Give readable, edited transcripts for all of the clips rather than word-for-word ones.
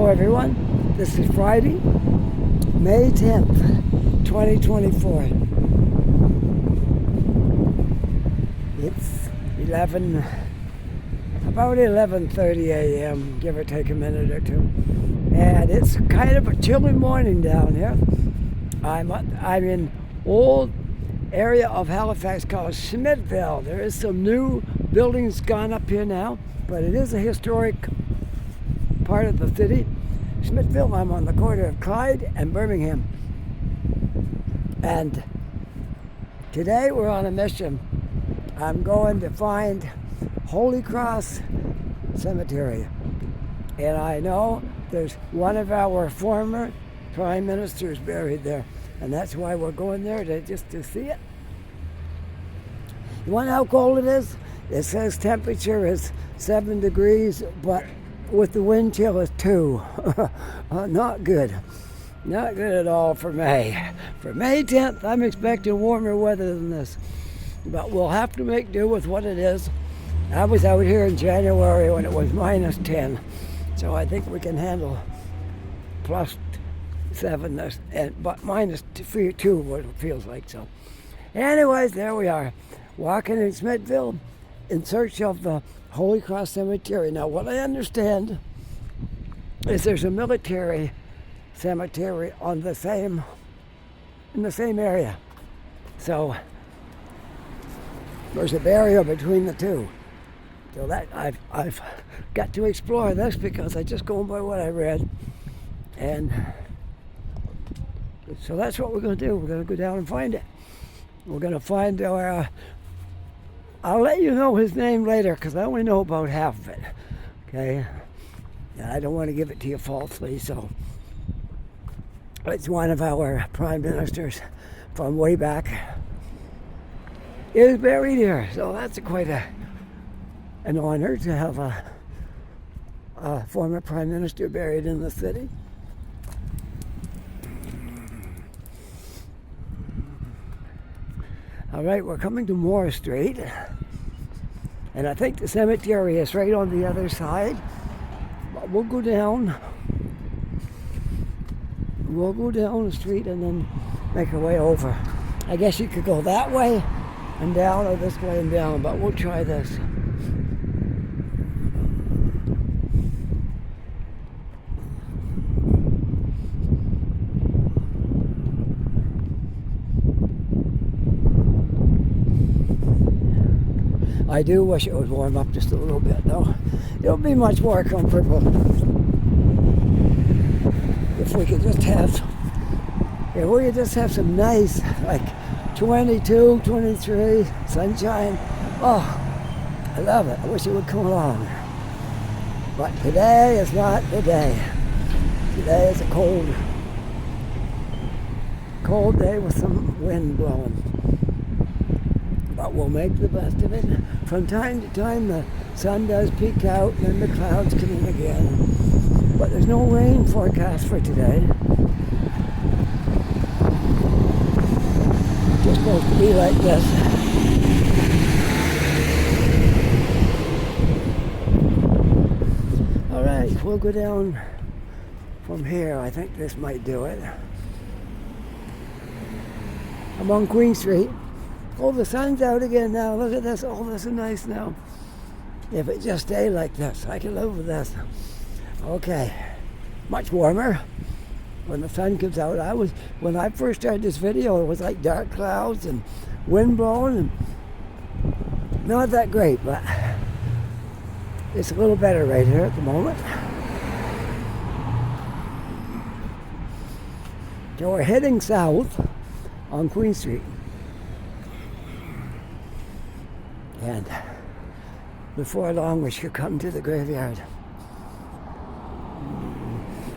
Hello everyone, this is Friday, May 10th, 2024. It's about 11:30 a.m., give or take a minute or two. And it's kind of a chilly morning down here. I'm in old area of Halifax called Schmidtville. There is some new buildings gone up here now, but it is a historic part of the city. Schmidtville, I'm on the corner of Clyde and Birmingham. And today we're on a mission. I'm going to find Holy Cross Cemetery. And I know there's one of our former prime ministers buried there. And that's why we're going there, just to see it. You want to know how cold it is? It says temperature is 7 degrees, but with the wind chill is 2. Not good. Not good at all for May. For May 10th, I'm expecting warmer weather than this. But we'll have to make do with what it is. I was out here in January when it was minus 10. So I think we can handle plus 7, but minus 2, what it feels like. So anyways, there we are, walking in Schmidtville in search of the Holy Cross Cemetery. Now, what I understand is there's a military cemetery in the same area. So there's a barrier between the two. So that I've got to explore this because I just going by what I read. And so that's what we're going to do. We're going to go down and find it. We're going to find our... I'll let you know his name later because I only know about half of it. Okay? And I don't want to give it to you falsely, so... It's one of our prime ministers from way back. Is buried here, so that's quite an honor to have a former prime minister buried in the city. All right, we're coming to Moore Street, and I think the cemetery is right on the other side. But we'll go down the street and then make our way over. I guess you could go that way and down, or this way and down, but we'll try this. I do wish it would warm up just a little bit, though. It'll be much more comfortable if we could just have some nice, like 22, 23, sunshine. Oh, I love it. I wish it would come along. But today is not the day. Today is a cold day with some wind blowing. But we'll make the best of it. From time to time, the sun does peek out, and then the clouds come in again. But there's no rain forecast for today. It's just supposed to be like this. All right, we'll go down from here. I think this might do it. I'm on Queen Street. Oh, the sun's out again now. Look at this. Oh, this is nice now. If it just stayed like this, I can live with this. Okay. Much warmer when the sun comes out. When I first started this video, it was like dark clouds and wind blowing, and not that great, but it's a little better right here at the moment. So we're heading south on Queen Street. And before long, we should come to the graveyard.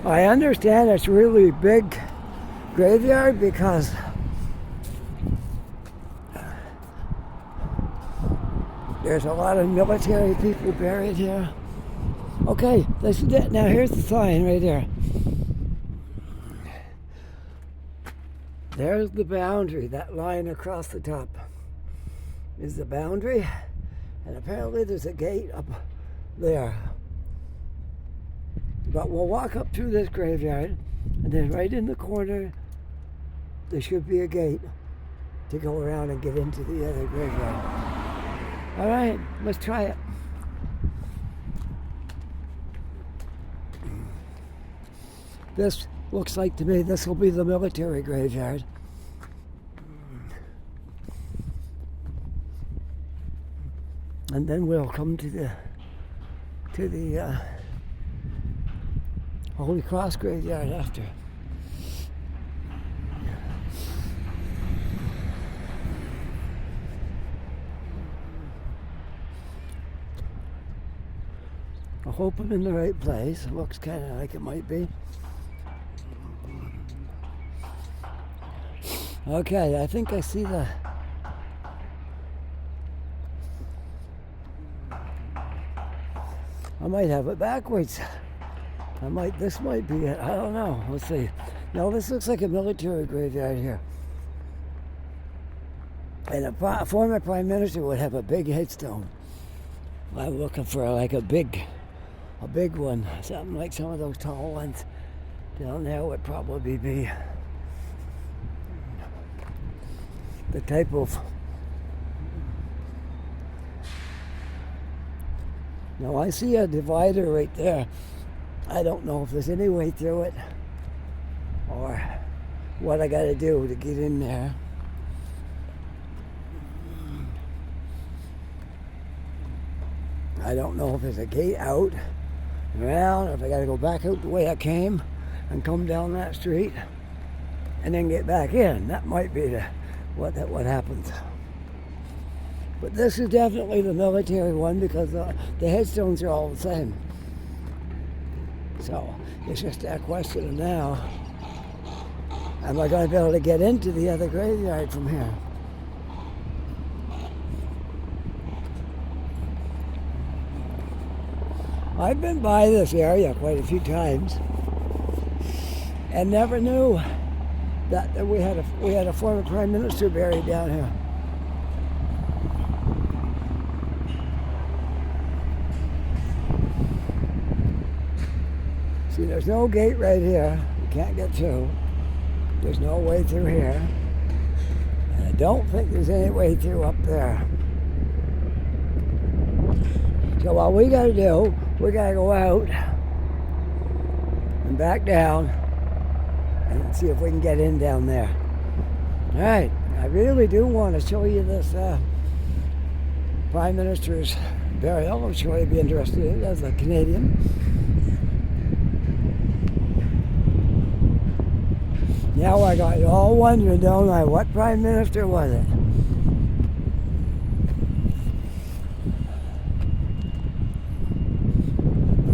I understand it's a really big graveyard because there's a lot of military people buried here. Okay, this is it. Now here's the sign right there. There's the boundary. That line across the top is the boundary, and apparently there's a gate up there. But we'll walk up through this graveyard, and then right in the corner, there should be a gate to go around and get into the other graveyard. All right, let's try it. This looks like to me this will be the military graveyard. And then we'll come to the Holy Cross graveyard after. I hope I'm in the right place. It looks kind of like it might be. Okay, I think I see the... I might have it backwards. This might be it. I don't know. Let's see. No, this looks like a military graveyard here. And a former prime minister would have a big headstone. I'm looking for like a big one. Something like some of those tall ones down there would probably be the type of... Now I see a divider right there. I don't know if there's any way through it or what I got to do to get in there. I don't know if there's a gate out, around, or if I got to go back out the way I came and come down that street and then get back in. That might be what happens. But this is definitely the military one because the headstones are all the same. So it's just that question of now, am I going to be able to get into the other graveyard from here? I've been by this area quite a few times and never knew that we had a former prime minister buried down here. See, there's no gate right here. You can't get through. There's no way through here. And I don't think there's any way through up there. So what we got to do, we got to go out and back down and see if we can get in down there. All right, I really do want to show you this Prime Minister's burial. I'm sure you'd be interested in it as a Canadian. Now I got you all wondering, don't I, what Prime Minister was it?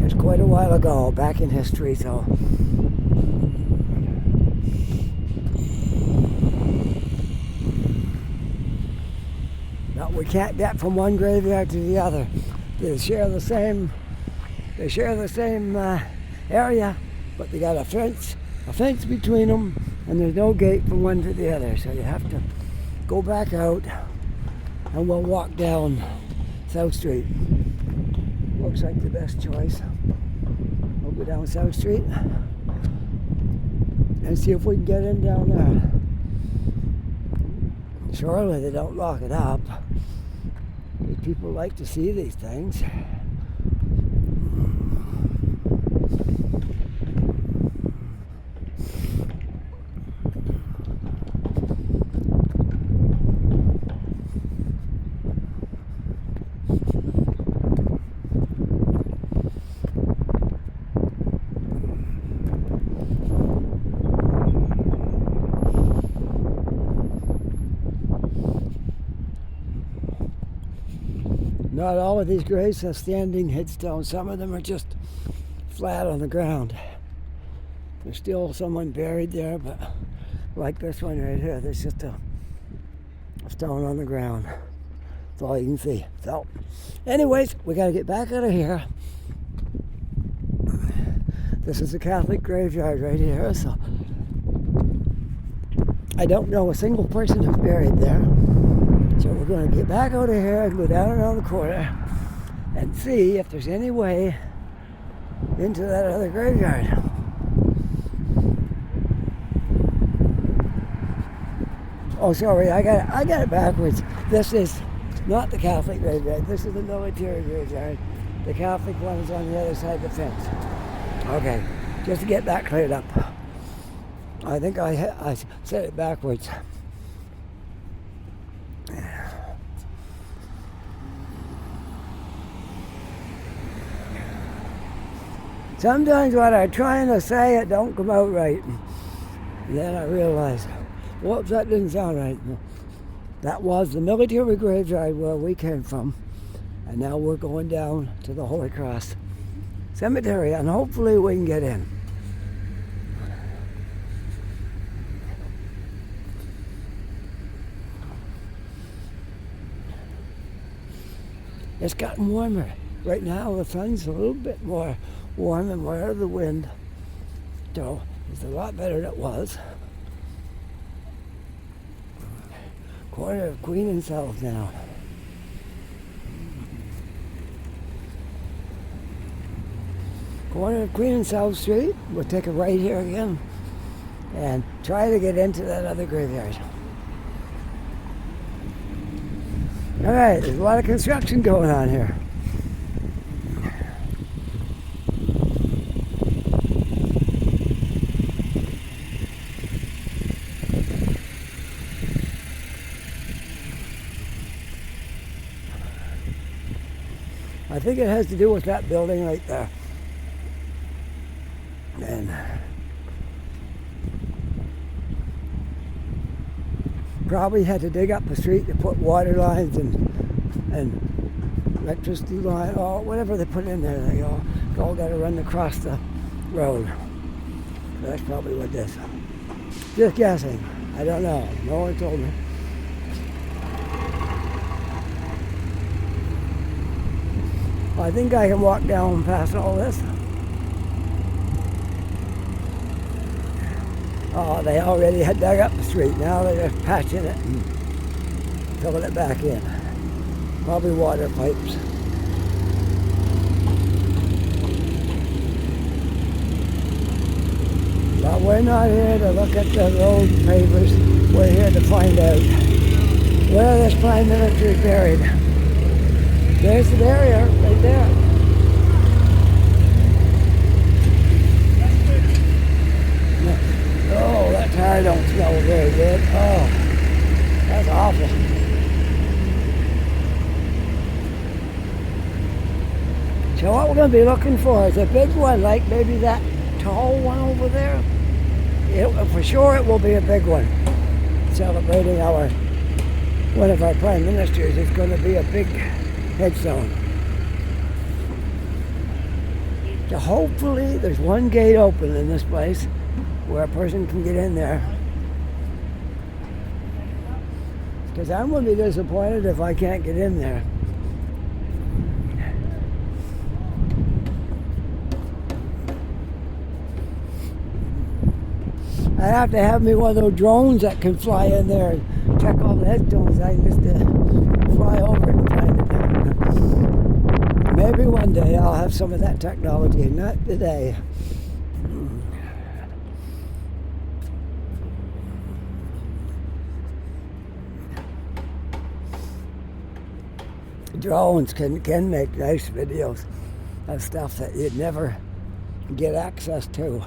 It's quite a while ago, back in history, so... But we can't get from one graveyard to the other. They share the same area, but they got a fence between them, and there's no gate from one to the other, so you have to go back out and we'll walk down South Street. Looks like the best choice. We'll go down South Street and see if we can get in down there. Surely they don't lock it up. People like to see these things. Not all of these graves have standing headstones. Some of them are just flat on the ground. There's still someone buried there, but like this one right here, there's just a stone on the ground. That's all you can see. So, anyways, we got to get back out of here. This is a Catholic graveyard right here, so I don't know a single person who's buried there. So we're going to get back out of here and go down around the corner and see if there's any way into that other graveyard. Oh, sorry, I got it backwards. This is not the Catholic graveyard. This is the military graveyard. The Catholic one is on the other side of the fence. Okay, just to get that cleared up. I think I said it backwards. Sometimes what I'm trying to say, it don't come out right. And then I realize, whoops, that didn't sound right. That was the military graveyard where we came from. And now we're going down to the Holy Cross Cemetery, and hopefully we can get in. It's gotten warmer. Right now the sun's a little bit more warm and more out of the wind. So it's a lot better than it was. Corner of Queen and South now. Corner of Queen and South Street. We'll take a right here again and try to get into that other graveyard. All right, there's a lot of construction going on here. I think it has to do with that building right there. And probably had to dig up the street to put water lines and electricity line, or whatever they put in there. They all got to run across the road. So that's probably what this. Just guessing. I don't know. No one told me. I think I can walk down past all this. Oh, they already had dug up the street. Now they're just patching it and filling it back in. Probably water pipes. But we're not here to look at the road pavers. We're here to find out where this Prime Minister is buried. There's the area right there. Oh, that tire don't smell very good. Oh, that's awful. So what we're going to be looking for is a big one, like maybe that tall one over there. For sure it will be a big one. Celebrating one of our prime ministers. It's going to be a big headstone. So hopefully there's one gate open in this place where a person can get in there. Because I'm going to be disappointed if I can't get in there. I have to have me one of those drones that can fly in there and check all the headstones. I can just fly over and find it. Maybe one day I'll have some of that technology, not today. Drones can make nice videos of stuff that you'd never get access to.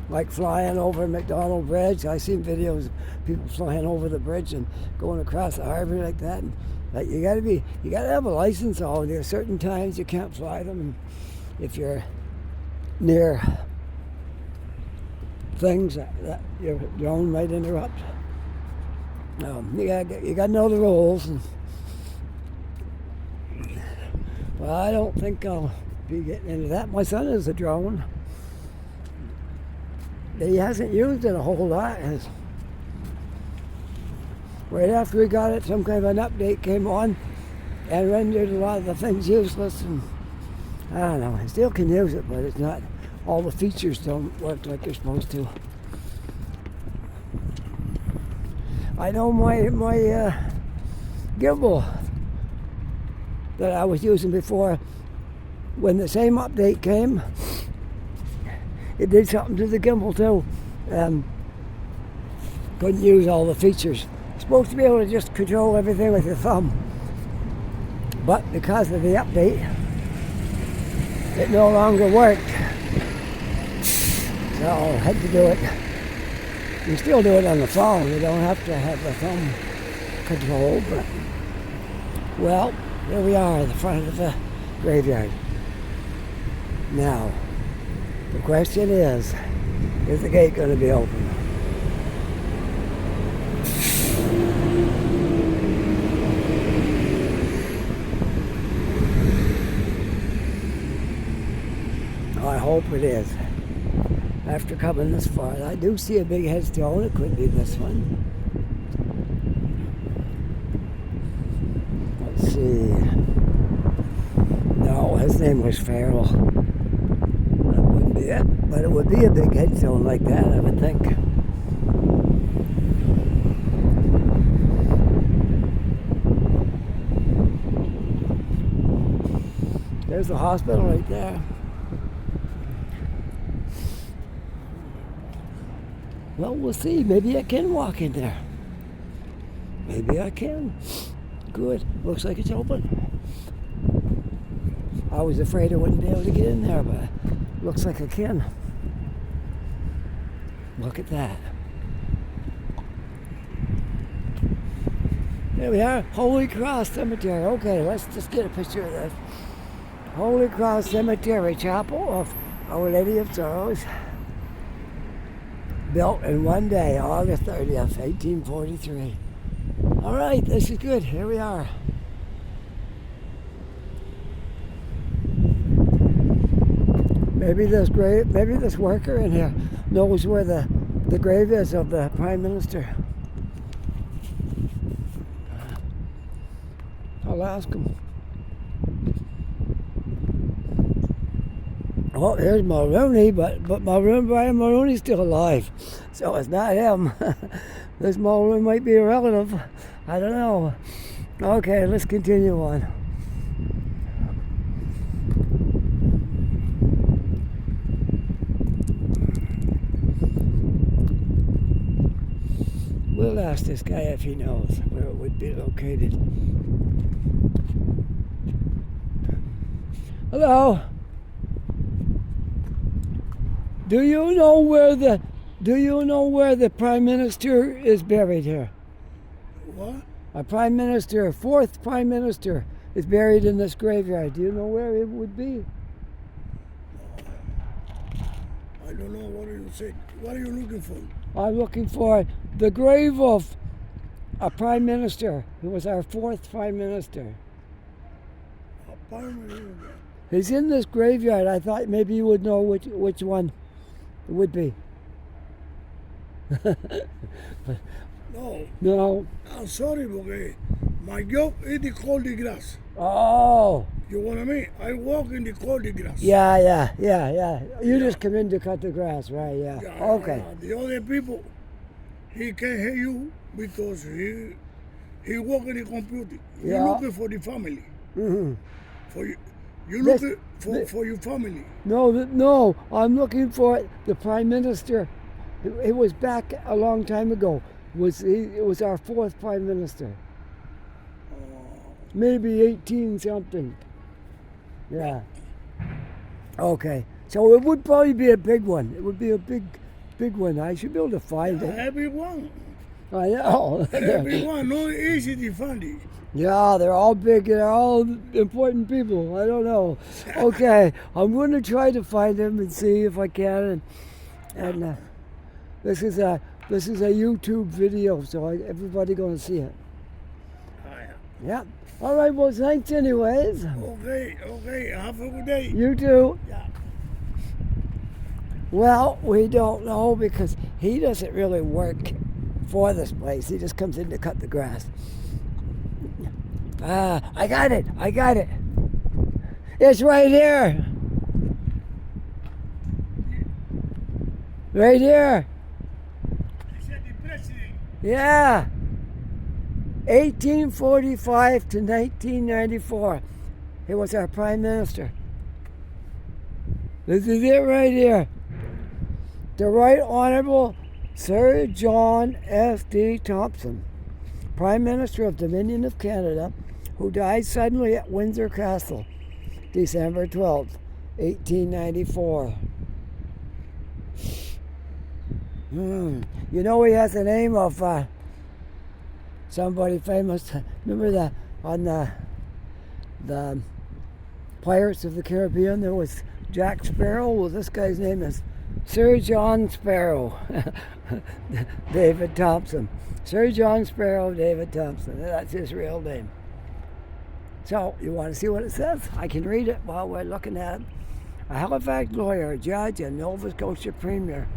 Like flying over McDonald Bridge. I've seen videos of people flying over the bridge and going across the harbor like that. And like you gotta have a license on. There are certain times you can't fly them, and if you're near things that your drone might interrupt. You gotta know the rules. And, well, I don't think I'll be getting into that. My son has a drone. He hasn't used it a whole lot. Right after we got it, some kind of an update came on and rendered a lot of the things useless. And I don't know. I still can use it, but it's not. All the features don't work like they're supposed to. I know my gimbal that I was using before, when the same update came, it did something to the gimbal too. Couldn't use all the features. Supposed to be able to just control everything with your thumb. But because of the update, it no longer worked. So I had to do it. You still do it on the phone. You don't have to have the thumb control. But, well, here we are at the front of the graveyard. Now, the question is the gate going to be open? I hope it is. After coming this far, I do see a big headstone. It could be this one. Let's see. No, his name was Farrell. That wouldn't be it, but it would be a big headstone like that, I would think. There's the hospital right there. Well, we'll see. Maybe I can walk in there. Maybe I can. Good. Looks like it's open. I was afraid I wouldn't be able to get in there, but looks like I can. Look at that. There we are. Holy Cross Cemetery. Okay, let's just get a picture of this. Holy Cross Cemetery, Chapel of Our Lady of Sorrows. Built in one day, August 30th, 1843. All right, this is good. Here we are. Maybe this worker in here knows where the grave is of the Prime Minister. I'll ask him. Oh, here's Mulrooney, but Brian Mulrooney's still alive, so it's not him. This Mulrooney might be a relative. I don't know. Okay, let's continue on. We'll ask this guy if he knows where it would be located. Hello? Do you know where the Prime Minister is buried here? What? A Prime Minister, fourth Prime Minister, is buried in this graveyard. Do you know where it would be? I don't know. What are you saying? What are you looking for? I'm looking for the grave of a Prime Minister who was our fourth Prime Minister. A Prime Minister? He's in this graveyard. I thought maybe you would know which one it would be. No. No. I'm sorry, porque my job is to cut the grass. Oh. You know what I mean? I walk in the cut the grass. Yeah. You just come in to cut the grass, right? Yeah. Okay. The other people, he can't hear you because he work in the computer. Yeah. You're looking for the family. Mm-hmm. For you. You're looking for your family. No, I'm looking for the Prime Minister. It was back a long time ago. It was our fourth Prime Minister. Maybe 18 something. Yeah. Okay. So it would probably be a big one. It would be a big one. I should be able to find it. Every one. I know. Every one. Not easy to find it. Yeah, they're all big. They're all important people. I don't know. Okay, I'm going to try to find them and see if I can. And this is a YouTube video, so everybody going to see it. Yeah. All right. Well, thanks anyways. Okay. Have a good day. You too. Yeah. Well, we don't know because he doesn't really work for this place. He just comes in to cut the grass. I got it. It's right here. Right here. Yeah. 1845 to 1994. He was our Prime Minister. This is it right here. The Right Honourable Sir John F.D. Thompson, Prime Minister of Dominion of Canada, who died suddenly at Windsor Castle, December 12th, 1894. You know he has the name of somebody famous. Remember that on the Pirates of the Caribbean, there was Jack Sparrow? Well, this guy's name is Sir John Sparrow. David Thompson. Sir John Sparrow, David Thompson. That's his real name. So, you want to see what it says? I can read it while we're looking at it. A Halifax lawyer, judge, and Nova Scotia Premier,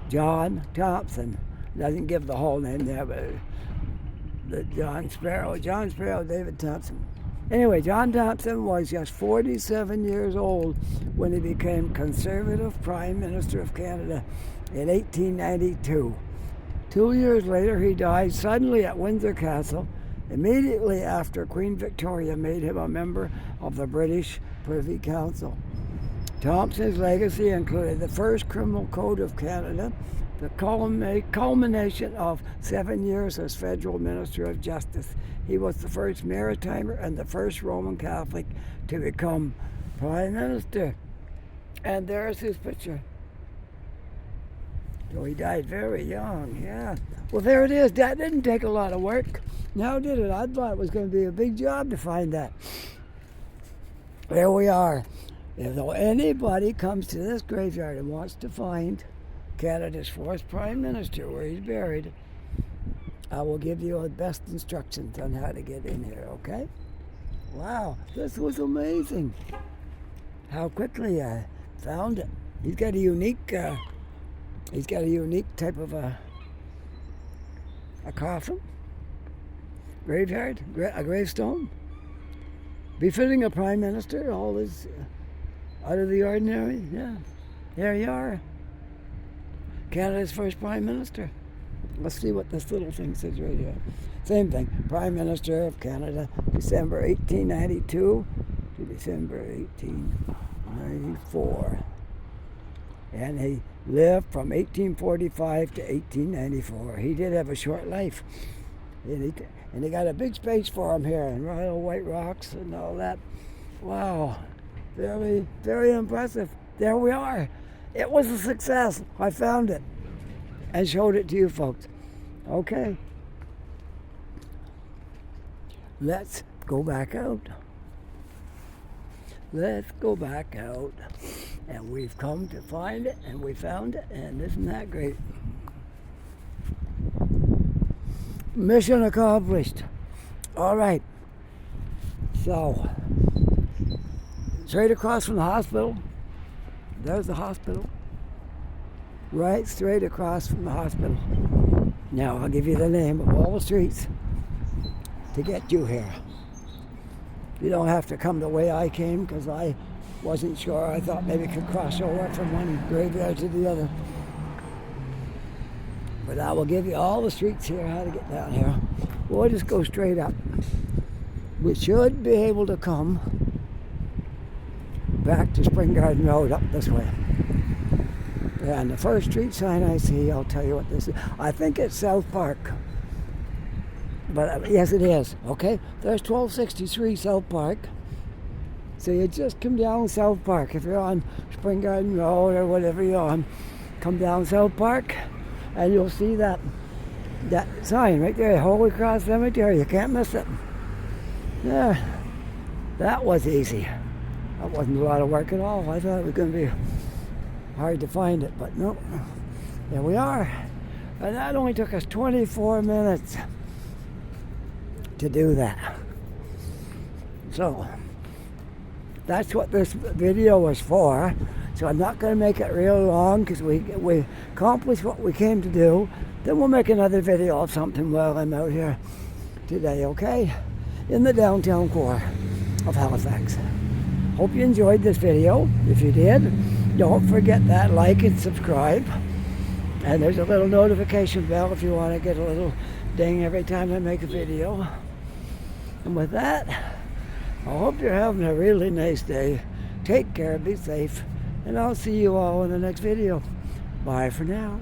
John Thompson. Doesn't give the whole name there, but John Sparrow, David Thompson. Anyway, John Thompson was just 47 years old when he became Conservative Prime Minister of Canada in 1892. 2 years later, he died suddenly at Windsor Castle, immediately after Queen Victoria made him a member of the British Privy Council. Thompson's legacy included the first Criminal Code of Canada, the culmination of 7 years as Federal Minister of Justice. He was the first Maritimer and the first Roman Catholic to become Prime Minister. And there's his picture. So he died very young, yeah. Well, there it is. That didn't take a lot of work. Now did it? I thought it was going to be a big job to find that. There we are. If anybody comes to this graveyard and wants to find Canada's fourth Prime Minister where he's buried, I will give you the best instructions on how to get in here, okay? Wow, this was amazing. How quickly I found it. He's got a unique type of a coffin, graveyard, a gravestone, befitting a Prime Minister. All is out of the ordinary. Yeah, there you are. Canada's first Prime Minister. Let's see what this little thing says right here. Same thing. Prime Minister of Canada, December 1892 to December 1894. And he lived from 1845 to 1894. He did have a short life. And he got a big space for him here, and Royal White Rocks and all that. Wow. Very, very impressive. There we are. It was a success. I found it and showed it to you folks. Okay. Let's go back out. Let's go back out. And we've come to find it, and we found it, and isn't that great? Mission accomplished. All right. So, straight across from the hospital, there's the hospital. Right straight across from the hospital. Now, I'll give you the name of all the streets to get you here. You don't have to come the way I came, because I wasn't sure. I thought maybe could cross over from one graveyard to the other. But I will give you all the streets here, how to get down here. We'll just go straight up. We should be able to come back to Spring Garden Road up this way. And the first street sign I see, I'll tell you what this is. I think it's South Park. But yes, it is. Okay, there's 1263 South Park. So you just come down South Park. If you're on Spring Garden Road or whatever you're on, come down South Park and you'll see that sign right there, Holy Cross Cemetery. You can't miss it. Yeah, that was easy. That wasn't a lot of work at all. I thought it was going to be hard to find it, but no. There we are. And that only took us 24 minutes to do that. So, that's what this video was for. So I'm not going to make it real long, because we accomplished what we came to do. Then we'll make another video of something while I'm out here today, okay? In the downtown core of Halifax. Hope you enjoyed this video. If you did, don't forget that like and subscribe. And there's a little notification bell if you want to get a little ding every time I make a video. And with that, I hope you're having a really nice day. Take care, be safe, and I'll see you all in the next video. Bye for now.